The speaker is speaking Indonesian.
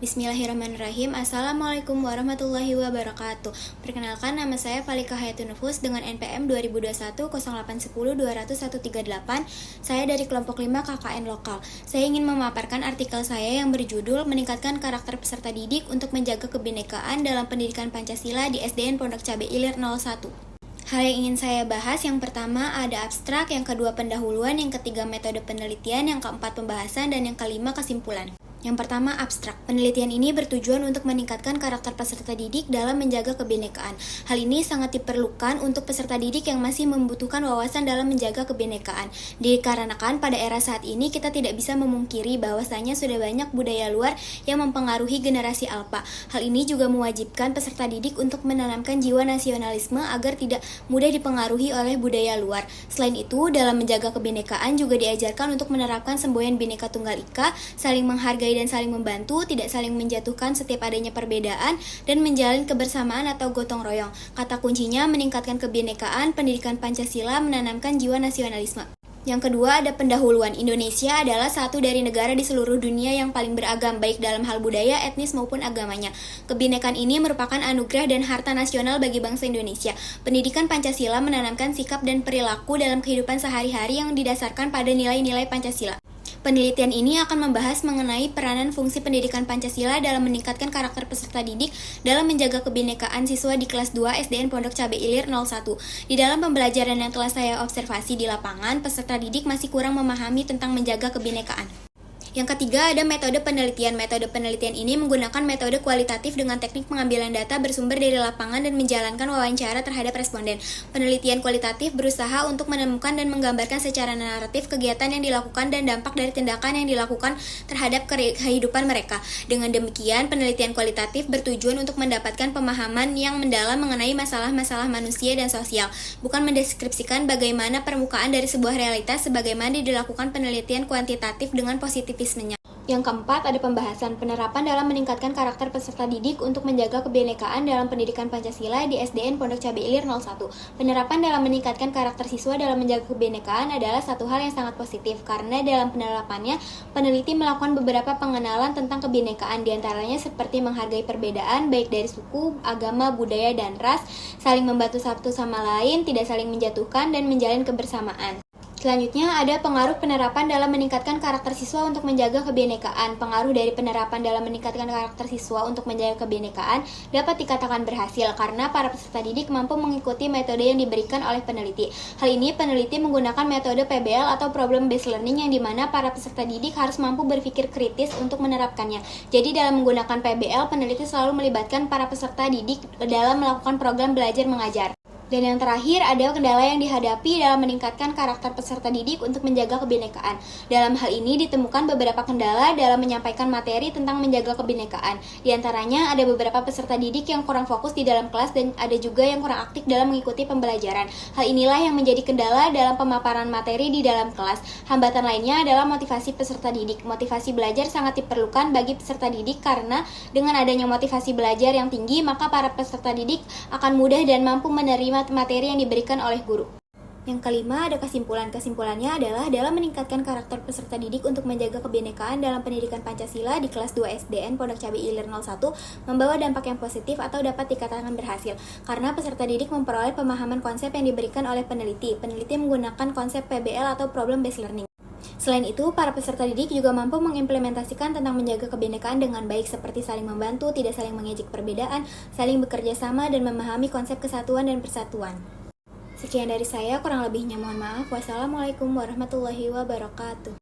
Bismillahirrahmanirrahim. Assalamualaikum warahmatullahi wabarakatuh. Perkenalkan, nama saya Falika Hayatunufus dengan NPM 2021 0810 20138. Saya dari kelompok 5 KKN lokal. Saya ingin memaparkan artikel saya yang berjudul Meningkatkan Karakter Peserta Didik untuk Menjaga Kebinekaan dalam Pendidikan Pancasila di SDN Pondok Cabe Ilir 01. Hal yang ingin saya bahas, yang pertama ada abstrak, yang kedua pendahuluan, yang ketiga metode penelitian, yang keempat pembahasan, dan yang kelima kesimpulan. Yang pertama, abstrak. Penelitian ini bertujuan untuk meningkatkan karakter peserta didik dalam menjaga kebinekaan. Hal ini sangat diperlukan untuk peserta didik yang masih membutuhkan wawasan dalam menjaga kebinekaan. Dikarenakan pada era saat ini kita tidak bisa memungkiri bahwasanya sudah banyak budaya luar yang mempengaruhi generasi alpha. Hal ini juga mewajibkan peserta didik untuk menanamkan jiwa nasionalisme agar tidak mudah dipengaruhi oleh budaya luar. Selain itu, dalam menjaga kebinekaan juga diajarkan untuk menerapkan semboyan Bhinneka Tunggal Ika, saling menghargai dan saling membantu, tidak saling menjatuhkan setiap adanya perbedaan, dan menjalin kebersamaan atau gotong royong. Kata kuncinya meningkatkan kebinekaan, pendidikan Pancasila, menanamkan jiwa nasionalisme. Yang kedua ada pendahuluan. Indonesia adalah satu dari negara di seluruh dunia yang paling beragam, baik dalam hal budaya, etnis maupun agamanya. Kebinekaan ini merupakan anugerah dan harta nasional bagi bangsa Indonesia. Pendidikan Pancasila menanamkan sikap dan perilaku dalam kehidupan sehari-hari yang didasarkan pada nilai-nilai Pancasila. Penelitian ini akan membahas mengenai peranan fungsi pendidikan Pancasila dalam meningkatkan karakter peserta didik dalam menjaga kebinekaan siswa di kelas 2 SDN Pondok Cabe Ilir 01. Di dalam pembelajaran yang telah saya observasi di lapangan, peserta didik masih kurang memahami tentang menjaga kebinekaan. Yang ketiga ada metode penelitian. Metode penelitian ini menggunakan metode kualitatif dengan teknik pengambilan data bersumber dari lapangan dan menjalankan wawancara terhadap responden. Penelitian kualitatif berusaha untuk menemukan dan menggambarkan secara naratif kegiatan yang dilakukan dan dampak dari tindakan yang dilakukan terhadap kehidupan mereka. Dengan demikian, penelitian kualitatif bertujuan untuk mendapatkan pemahaman yang mendalam mengenai masalah-masalah manusia dan sosial, bukan mendeskripsikan bagaimana permukaan dari sebuah realitas sebagaimana dilakukan penelitian kuantitatif dengan positivisme. Yang keempat ada pembahasan penerapan dalam meningkatkan karakter peserta didik untuk menjaga kebinekaan dalam pendidikan Pancasila di SDN Pondok Cabe Ilir 01. Penerapan dalam meningkatkan karakter siswa dalam menjaga kebinekaan adalah satu hal yang sangat positif karena dalam penerapannya peneliti melakukan beberapa pengenalan tentang kebinekaan, diantaranya seperti menghargai perbedaan baik dari suku, agama, budaya, dan ras, saling membantu satu sama lain, tidak saling menjatuhkan, dan menjalin kebersamaan. Selanjutnya ada pengaruh penerapan dalam meningkatkan karakter siswa untuk menjaga kebinekaan. Pengaruh dari penerapan dalam meningkatkan karakter siswa untuk menjaga kebinekaan dapat dikatakan berhasil karena para peserta didik mampu mengikuti metode yang diberikan oleh peneliti. Hal ini peneliti menggunakan metode PBL atau Problem Based Learning yang dimana para peserta didik harus mampu berpikir kritis untuk menerapkannya. Jadi dalam menggunakan PBL, peneliti selalu melibatkan para peserta didik dalam melakukan program belajar mengajar. Dan yang terakhir, ada kendala yang dihadapi dalam meningkatkan karakter peserta didik untuk menjaga kebinekaan. Dalam hal ini ditemukan beberapa kendala dalam menyampaikan materi tentang menjaga kebinekaan. Di antaranya ada beberapa peserta didik yang kurang fokus di dalam kelas dan ada juga yang kurang aktif dalam mengikuti pembelajaran. Hal inilah yang menjadi kendala dalam pemaparan materi di dalam kelas. Hambatan lainnya adalah motivasi peserta didik. Motivasi belajar sangat diperlukan bagi peserta didik karena dengan adanya motivasi belajar yang tinggi, maka para peserta didik akan mudah dan mampu menerima materi yang diberikan oleh guru. Yang kelima ada kesimpulan. Kesimpulannya adalah dalam meningkatkan karakter peserta didik untuk menjaga kebinekaan dalam pendidikan Pancasila di kelas 2 SDN Pondok Cabe Ilir 01 membawa dampak yang positif atau dapat dikatakan berhasil karena peserta didik memperoleh pemahaman konsep yang diberikan oleh peneliti. Peneliti menggunakan konsep PBL atau Problem Based Learning. Selain itu, para peserta didik juga mampu mengimplementasikan tentang menjaga kebinekaan dengan baik seperti saling membantu, tidak saling mengejek perbedaan, saling bekerja sama, dan memahami konsep kesatuan dan persatuan. Sekian dari saya, kurang lebihnya mohon maaf. Wassalamualaikum warahmatullahi wabarakatuh.